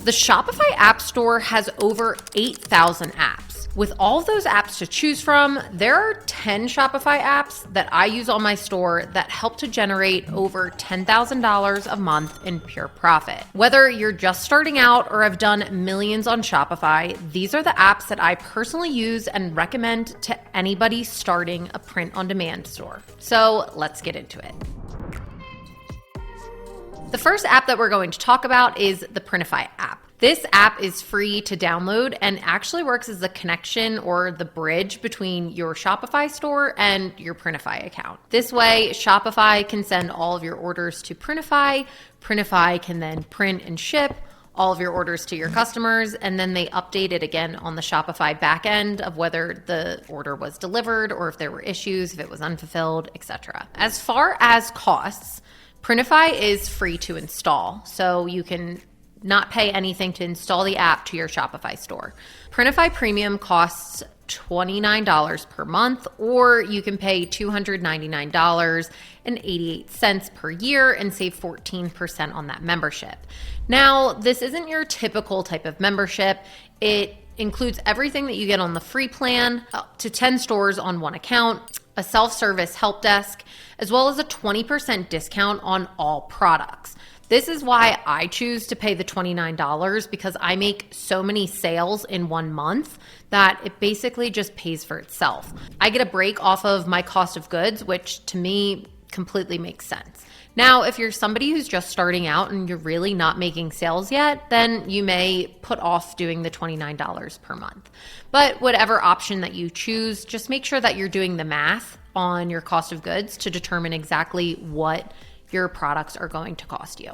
The Shopify App Store has over 8,000 apps. With all of those apps to choose from, there are 10 Shopify apps that I use on my store that help to generate over $10,000 a month in pure profit. Whether you're just starting out or have done millions on Shopify, these are the apps that I personally use and recommend to anybody starting a print-on-demand store. So let's get into it. The first app that we're going to talk about is the Printify app. This app is free to download and actually works as the connection or the bridge between your Shopify store and your Printify account. This way, Shopify can send all of your orders to Printify. Printify can then print and ship all of your orders to your customers, and then they update it again on the Shopify backend of whether the order was delivered or if there were issues, if it was unfulfilled, etc. As far as costs, Printify is free to install, so you can not pay anything to install the app to your Shopify store. Printify Premium costs $29 per month, or you can pay $299.88 per year and save 14% on that membership. Now, this isn't your typical type of membership. It includes everything that you get on the free plan, up to 10 stores on one account, a self-service help desk, as well as a 20% discount on all products. This is why I choose to pay the $29, because I make so many sales in 1 month that it basically just pays for itself. I get a break off of my cost of goods, which to me completely makes sense. Now, if you're somebody who's just starting out and you're really not making sales yet, then you may put off doing the $29 per month. But whatever option that you choose, just make sure that you're doing the math on your cost of goods to determine exactly what your products are going to cost you.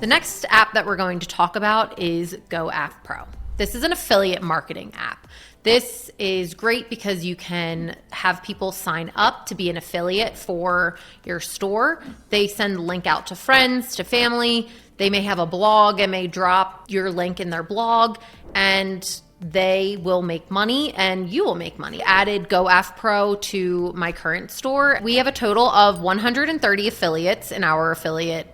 The next app that we're going to talk about is GoAppPro. This is an affiliate marketing app. This is great because you can have people sign up to be an affiliate for your store. They send the link out to friends, to family. They may have a blog and may drop your link in their blog, and they will make money and you will make money. Added GoAppPro to my current store. We have a total of 130 affiliates in our affiliate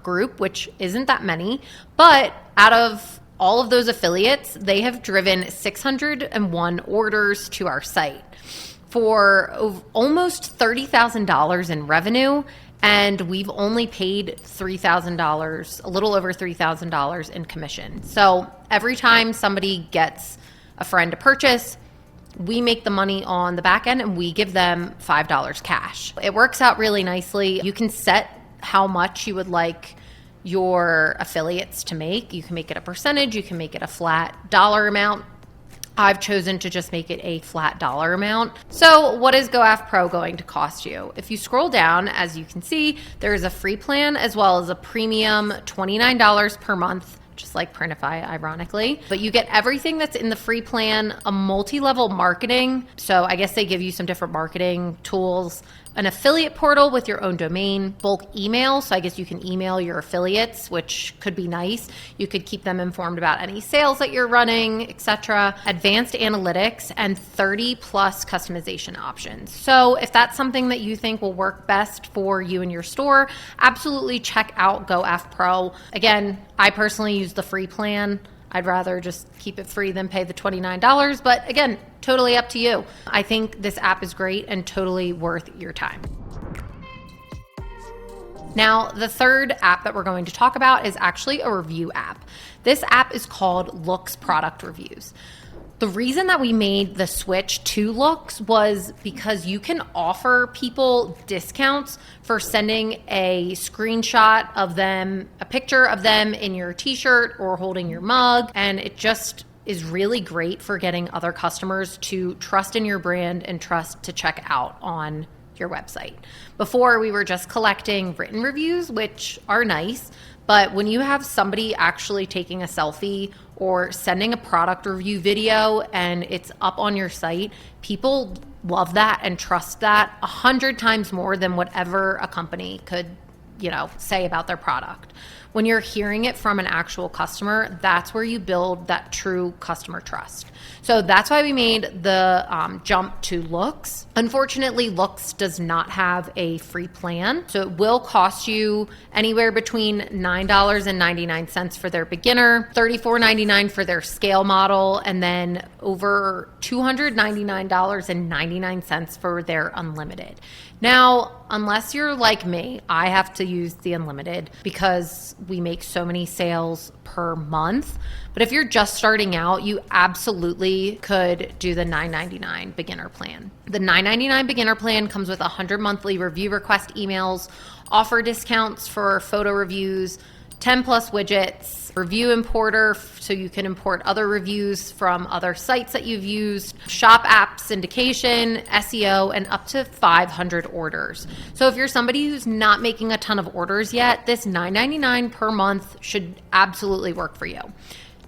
group, which isn't that many, but out of all of those affiliates, they have driven 601 orders to our site for almost $30,000 in revenue. And we've only paid $3,000, a little over $3,000 in commission. So every time somebody gets a friend to purchase, we make the money on the back end and we give them $5 cash. It works out really nicely. You can set how much you would like your affiliates to make. You can make it a percentage, you can make it a flat dollar amount. I've chosen to just make it a flat dollar amount. So what is GoAppPro going to cost you? If you scroll down, as you can see, there is a free plan as well as a premium $29 per month, just like Printify, ironically. But you get everything that's in the free plan, a multi-level marketing. So I guess they give you some different marketing tools, an affiliate portal with your own domain, bulk email. So I guess you can email your affiliates, which could be nice. You could keep them informed about any sales that you're running, etc. Advanced analytics and 30 plus customization options. So if that's something that you think will work best for you and your store, absolutely check out GoAppPro. Again, I personally use the free plan. I'd rather just keep it free than pay the $29. But again, totally up to you. I think this app is great and totally worth your time. Now, the third app that we're going to talk about is actually a review app. This app is called Looks Product Reviews. The reason that we made the switch to Looks was because you can offer people discounts for sending a screenshot of them, a picture of them in your t-shirt or holding your mug. And it just is really great for getting other customers to trust in your brand and trust to check out on your website. Before, we were just collecting written reviews, which are nice. But when you have somebody actually taking a selfie or sending a product review video and it's up on your site, people love that and trust that 100 times more than whatever a company could, say about their product. When you're hearing it from an actual customer, that's where you build that true customer trust. So that's why we made the jump to Looks. Unfortunately, Looks does not have a free plan. So it will cost you anywhere between $9.99 for their beginner, $34.99 for their scale model, and then over $299.99 for their unlimited. Now, unless you're like me, I have to use the unlimited because we make so many sales per month. But if you're just starting out, you absolutely could do the $9.99 beginner plan. The $9.99 beginner plan comes with 100 monthly review request emails, offer discounts for photo reviews, 10 plus widgets, review importer so you can import other reviews from other sites that you've used, shop app syndication, SEO, and up to 500 orders. So if you're somebody who's not making a ton of orders yet, this $9.99 per month should absolutely work for you.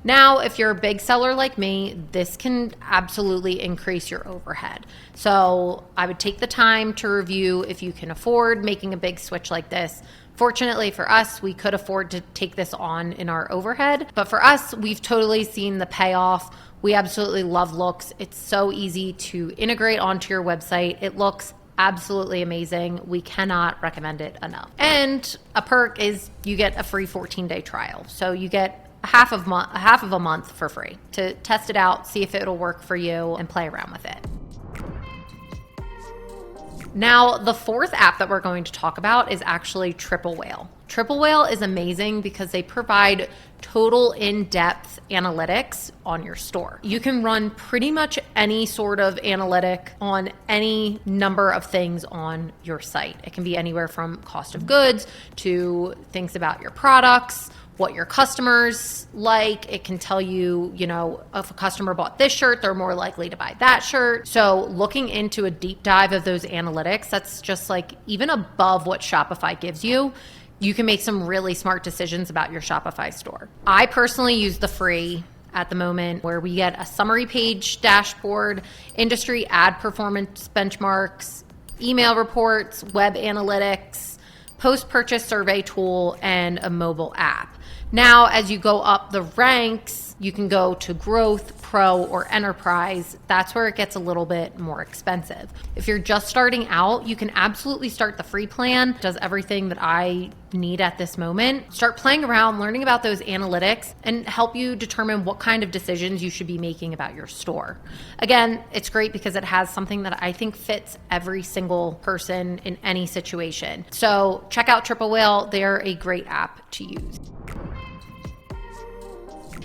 Now, if you're a big seller like me, this can absolutely increase your overhead. So I would take the time to review if you can afford making a big switch like this. Fortunately for us, we could afford to take this on in our overhead. But for us, we've totally seen the payoff. We absolutely love Looks. It's so easy to integrate onto your website. It looks absolutely amazing. We cannot recommend it enough. And a perk is you get a free 14-day trial. So you get half of a month for free to test it out, see if it'll work for you, and play around with it. Now, the fourth app that we're going to talk about is actually Triple Whale. Triple Whale is amazing because they provide total in-depth analytics on your store. You can run pretty much any sort of analytic on any number of things on your site. It can be anywhere from cost of goods to things about your products, what your customers like. It can tell you, if a customer bought this shirt, they're more likely to buy that shirt. So looking into a deep dive of those analytics, that's just like even above what Shopify gives you, you can make some really smart decisions about your Shopify store. I personally use the free at the moment where we get a summary page dashboard, industry ad performance benchmarks, email reports, web analytics, post-purchase survey tool, and a mobile app. Now, as you go up the ranks, you can go to Growth, Pro, or Enterprise. That's where it gets a little bit more expensive. If you're just starting out, you can absolutely start the free plan. It does everything that I need at this moment. Start playing around, learning about those analytics, and help you determine what kind of decisions you should be making about your store. Again, it's great because it has something that I think fits every single person in any situation. So check out Triple Whale. They're a great app to use.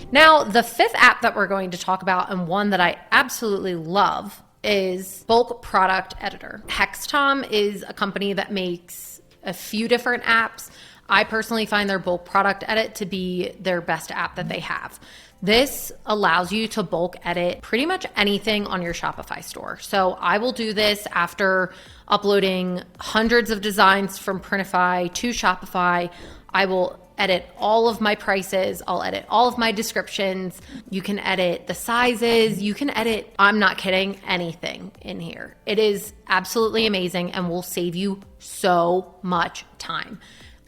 Now, the fifth app that we're going to talk about, and one that I absolutely love, is Bulk Product Editor. Hextom is a company that makes a few different apps. I personally find their Bulk Product Edit to be their best app that they have. This allows you to bulk edit pretty much anything on your Shopify store. So I will do this after uploading hundreds of designs from Printify to Shopify. I will edit all of my prices. I'll edit all of my descriptions. You can edit the sizes. You can edit, I'm not kidding, anything in here. It is absolutely amazing and will save you so much time.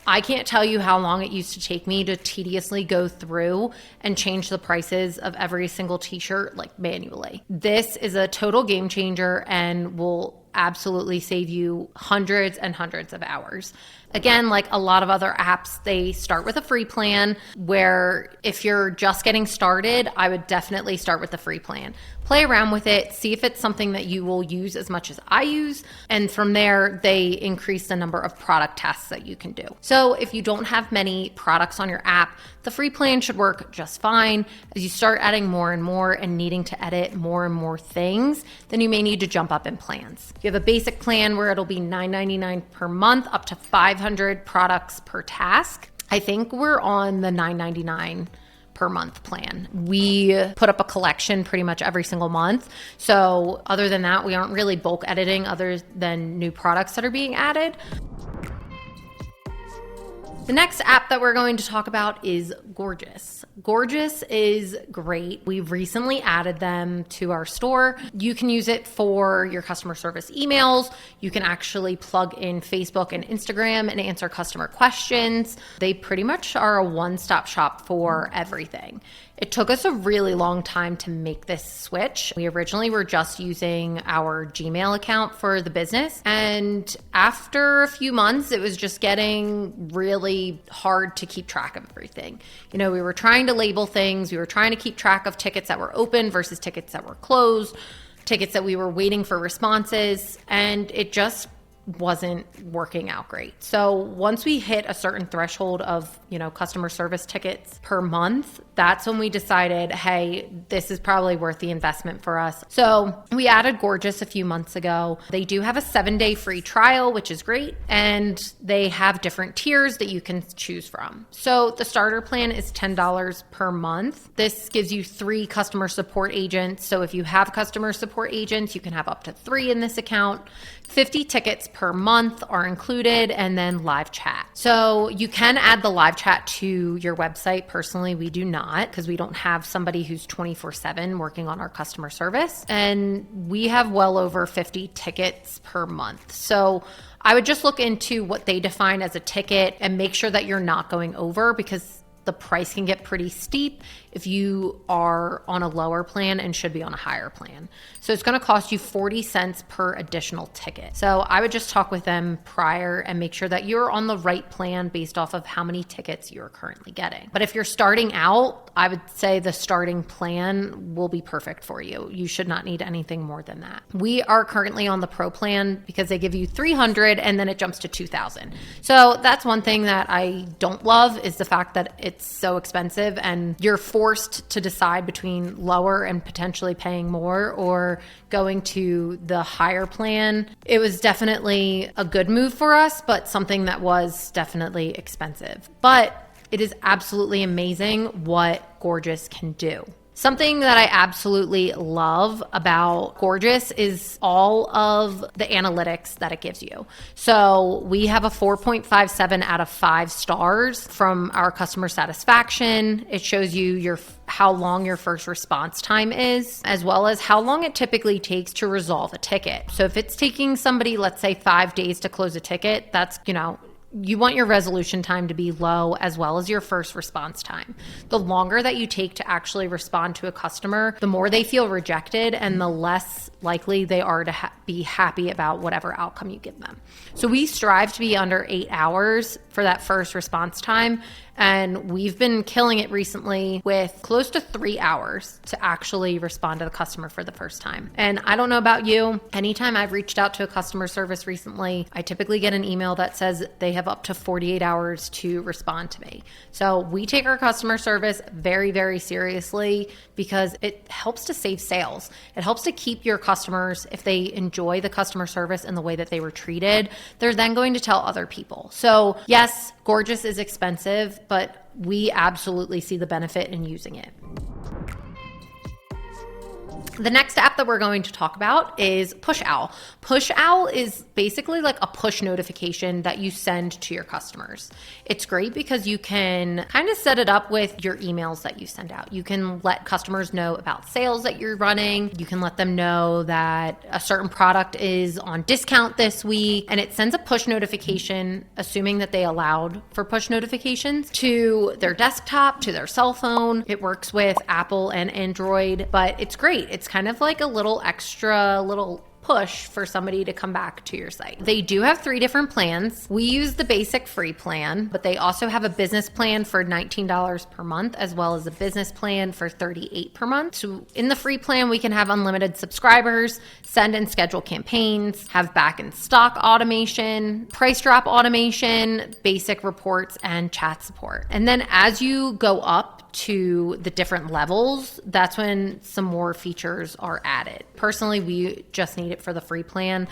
I can't tell you how long it used to take me to tediously go through and change the prices of every single t-shirt manually. This is a total game changer and will absolutely save you hundreds and hundreds of hours. Again, like a lot of other apps, they start with a free plan where if you're just getting started, I would definitely start with the free plan. Play around with it, see if it's something that you will use as much as I use. And from there, they increase the number of product tasks that you can do. So if you don't have many products on your app, the free plan should work just fine. As you start adding more and more and needing to edit more and more things, then you may need to jump up in plans. You have a basic plan where it'll be $9.99 per month, up to 500 products per task. I think we're on the $9.99 per month plan. We put up a collection pretty much every single month. So other than that, we aren't really bulk editing other than new products that are being added. The next app that we're going to talk about is Gorgias. Gorgias is great. We've recently added them to our store. You can use it for your customer service emails. You can actually plug in Facebook and Instagram and answer customer questions. They pretty much are a one-stop shop for everything. It took us a really long time to make this switch. We originally were just using our Gmail account for the business. And after a few months, it was just getting really hard to keep track of everything. We were trying to label things. We were trying to keep track of tickets that were open versus tickets that were closed, tickets that we were waiting for responses, and it just wasn't working out great. So once we hit a certain threshold of, customer service tickets per month, that's when we decided, hey, this is probably worth the investment for us. So we added Gorgias a few months ago. They do have a 7-day free trial, which is great. And they have different tiers that you can choose from. So the starter plan is $10 per month. This gives you 3 customer support agents. So if you have customer support agents, you can have up to 3 in this account. 50 tickets per month are included, and then live chat. So you can add the live chat to your website. Personally, we do not, because we don't have somebody who's 24/7 working on our customer service. And we have well over 50 tickets per month. So I would just look into what they define as a ticket and make sure that you're not going over, because the price can get pretty steep if you are on a lower plan and should be on a higher plan. So it's going to cost you 40 cents per additional ticket. So I would just talk with them prior and make sure that you're on the right plan based off of how many tickets you're currently getting. But if you're starting out, I would say the starting plan will be perfect for you. You should not need anything more than that. We are currently on the pro plan because they give you 300 and then it jumps to 2,000. So that's one thing that I don't love, is the fact that it's so expensive and you're forced to decide between lower and potentially paying more or going to the higher plan. It was definitely a good move for us, but something that was definitely expensive. But it is absolutely amazing what Gorgias can do. Something that I absolutely love about Gorgias is all of the analytics that it gives you. So we have a 4.57 out of 5 stars from our customer satisfaction. It shows you how long your first response time is, as well as how long it typically takes to resolve a ticket. So if it's taking somebody, let's say 5 days to close a ticket, that's, you want your resolution time to be low, as well as your first response time. The longer that you take to actually respond to a customer, the more they feel rejected and the less likely they are to be happy about whatever outcome you give them. So we strive to be under 8 hours for that first response time. And we've been killing it recently with close to 3 hours to actually respond to the customer for the first time. And I don't know about you, anytime I've reached out to a customer service recently, I typically get an email that says they have up to 48 hours to respond to me. So we take our customer service very, very seriously because it helps to save sales. It helps to keep your customers, if they enjoy the customer service and the way that they were treated, they're then going to tell other people. So yes, Gorgias is expensive, but we absolutely see the benefit in using it. The next app that we're going to talk about is PushOwl. PushOwl is basically like a push notification that you send to your customers. It's great because you can kind of set it up with your emails that you send out. You can let customers know about sales that you're running. You can let them know that a certain product is on discount this week, and it sends a push notification, assuming that they allowed for push notifications, to their desktop, to their cell phone. It works with Apple and Android, but it's great. It's kind of like a little extra push for somebody to come back to your site. They do have 3 different plans. We use the basic free plan, but they also have a business plan for $19 per month, as well as a business plan for $38 per month. So in the free plan, we can have unlimited subscribers, send and schedule campaigns, have back in stock automation, price drop automation, basic reports, and chat support. And then as you go up to the different levels, that's when some more features are added. Personally, we just need it for the free plan.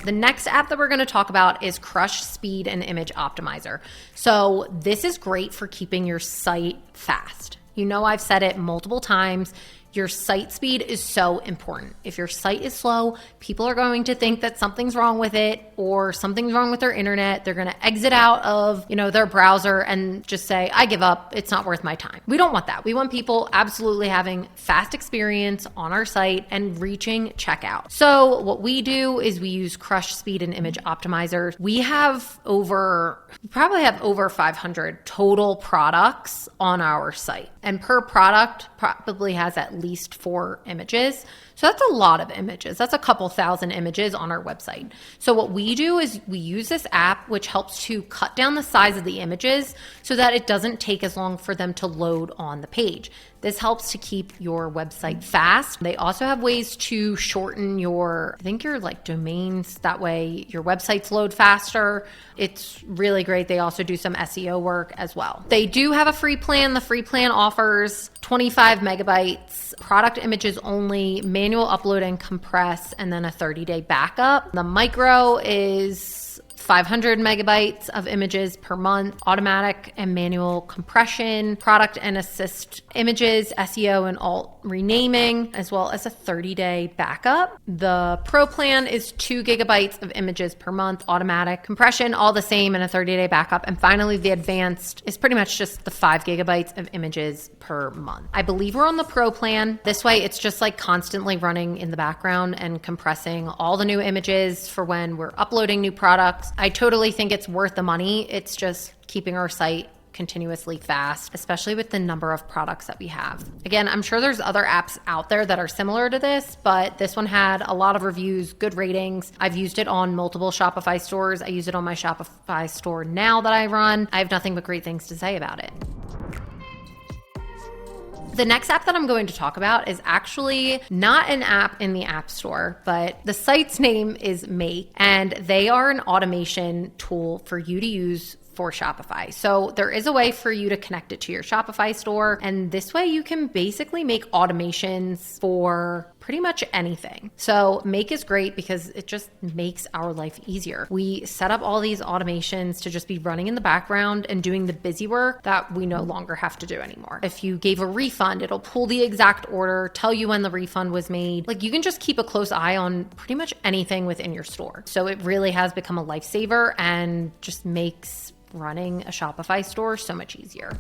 The next app that we're going to talk about is Crush Speed and Image Optimizer. So this is great for keeping your site fast. I've said it multiple times. Your site speed is so important. If your site is slow, people are going to think that something's wrong with it or something's wrong with their internet. They're going to exit out of, their browser and just say, I give up. It's not worth my time. We don't want that. We want people absolutely having fast experience on our site and reaching checkout. So what we do is we use Crush Speed and Image Optimizers. We probably have over 500 total products on our site. And per product probably has at least 4 images. So that's a lot of images. That's a couple thousand images on our website. So what we do is we use this app, which helps to cut down the size of the images so that it doesn't take as long for them to load on the page. This helps to keep your website fast. They also have ways to shorten your domains. That way your websites load faster. It's really great. They also do some SEO work as well. They do have a free plan. The free plan offers 25 megabytes, product images only, manual upload and compress, and then a 30-day backup. The micro is 500 megabytes of images per month, automatic and manual compression, product and assist images, SEO and alt renaming, as well as a 30-day backup. The Pro plan is 2 gigabytes of images per month, automatic compression, all the same, and a 30-day backup. And finally, the advanced is pretty much just the 5 gigabytes of images per month. I believe we're on the Pro plan. This way, it's just like constantly running in the background and compressing all the new images for when we're uploading new products. I totally think it's worth the money. It's just keeping our site continuously fast, especially with the number of products that we have. Again, I'm sure there's other apps out there that are similar to this, but this one had a lot of reviews, good ratings. I've used it on multiple Shopify stores. I use it on my Shopify store now that I run. I have nothing but great things to say about it. The next app that I'm going to talk about is actually not an app in the App Store, but the site's name is Make, and they are an automation tool for you to use for Shopify. So there is a way for you to connect it to your Shopify store, and this way you can basically make automations for pretty much anything. So Make is great because it just makes our life easier. We set up all these automations to just be running in the background and doing the busy work that we no longer have to do anymore. If you gave a refund, it'll pull the exact order, tell you when the refund was made. Like, you can just keep a close eye on pretty much anything within your store. So it really has become a lifesaver and just makes running a Shopify store so much easier.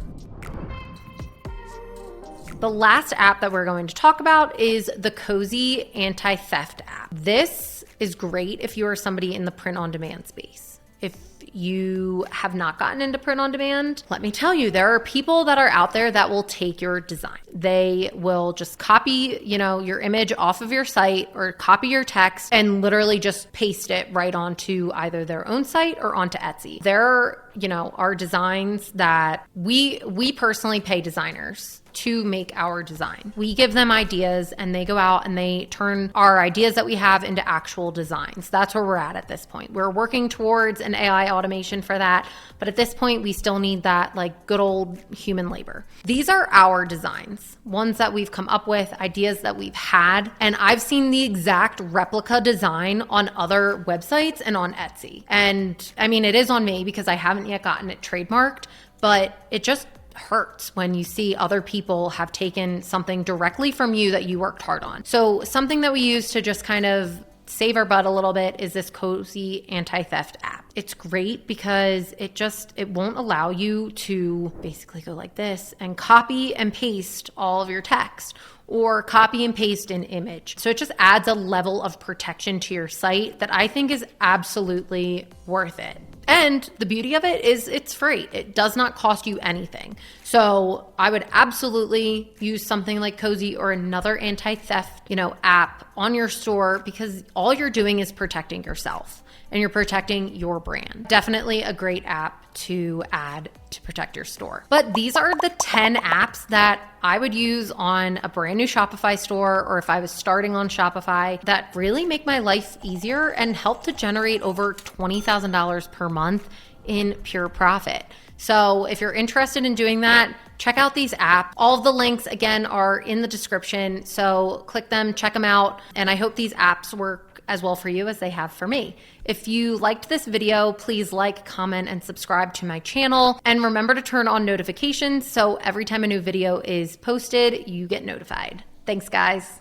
The last app that we're going to talk about is the Cozy Anti-Theft app. This is great if you are somebody in the print-on-demand space. If you have not gotten into print on demand, let me tell you, there are people that are out there that will take your design. They will just copy, your image off of your site or copy your text and literally just paste it right onto either their own site or onto Etsy. There are designs that we personally pay designers to make our design. We give them ideas and they go out and they turn our ideas that we have into actual designs. That's where we're at this point. We're working towards an AI automation for that, but at this point we still need that good old human labor. These are our designs, ones that we've come up with, ideas that we've had, and I've seen the exact replica design on other websites and on Etsy. And I mean, it is on me because I haven't yet gotten it trademarked, but it just hurts when you see other people have taken something directly from you that you worked hard on. So something that we use to just kind of save our butt a little bit is this Cozy Anti-Theft app. It's great because it won't allow you to basically go like this and copy and paste all of your text or copy and paste an image. So it just adds a level of protection to your site that I think is absolutely worth it. And the beauty of it is it's free. It does not cost you anything. So I would absolutely use something like Cozy or another anti-theft, app on your store, because all you're doing is protecting yourself and you're protecting your brand. Definitely a great app to add to protect your store. But these are the 10 apps that I would use on a brand new Shopify store, or if I was starting on Shopify, that really make my life easier and help to generate over $20,000 per month in pure profit. So if you're interested in doing that, check out these apps. All of the links, again, are in the description. So click them, check them out. And I hope these apps work as well for you as they have for me. If you liked this video, please like, comment, and subscribe to my channel. And remember to turn on notifications so every time a new video is posted, you get notified. Thanks, guys.